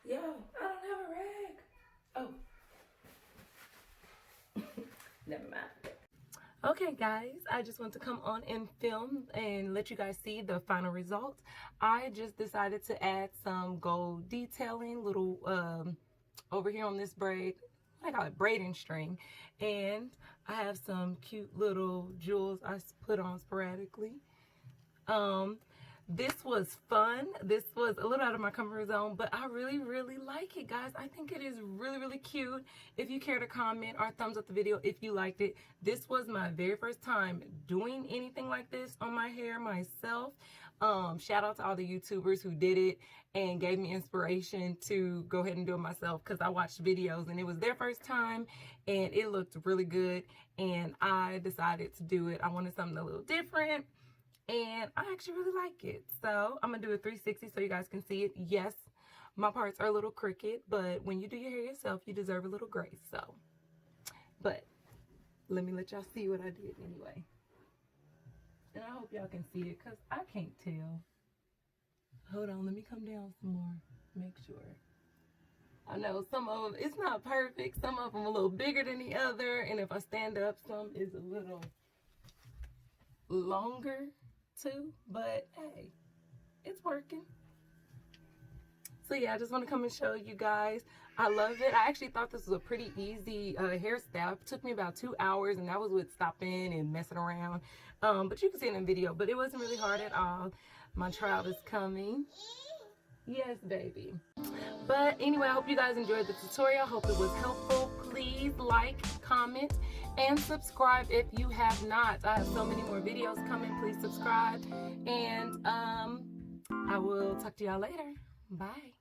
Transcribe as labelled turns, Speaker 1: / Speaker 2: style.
Speaker 1: Yo, I don't have a rag. Oh. Never mind. Okay guys, I just want to come on and film and let you guys see the final result. I just decided to add some gold detailing, little over here on this braid, I call it braiding string, and I have some cute little jewels I put on sporadically. This was fun. This was a little out of my comfort zone, but I really like it, guys. I think it is really cute. If you care to comment or thumbs up the video if you liked it. This was my very first time doing anything like this on my hair myself. Shout out to all the YouTubers who did it and gave me inspiration to go ahead and do it myself, because I watched videos and it was their first time and it looked really good, and I decided to do it. I wanted something a little different, and I actually really like it. So I'm gonna do a 360 so you guys can see it. Yes, my parts are a little crooked, but when you do your hair yourself, you deserve a little grace. So, but let me let y'all see what I did anyway. And I hope y'all can see it, because I can't tell. Hold on, let me come down some more. Make sure. I know some of them, it's not perfect. Some of them a little bigger than the other. And if I stand up, some is a little longer too, but hey, it's working. So yeah, I just want to come and show you guys. I love it. I actually thought this was a pretty easy hairstyle. It took me about 2 hours, and that was with stopping and messing around. But you can see it in the video, but it wasn't really hard at all. My trial is coming. Yes, baby. But anyway, I hope you guys enjoyed the tutorial. I hope it was helpful. Please like, comment, and subscribe if you have not. I have so many more videos coming. Please subscribe. And I will talk to y'all later. Bye.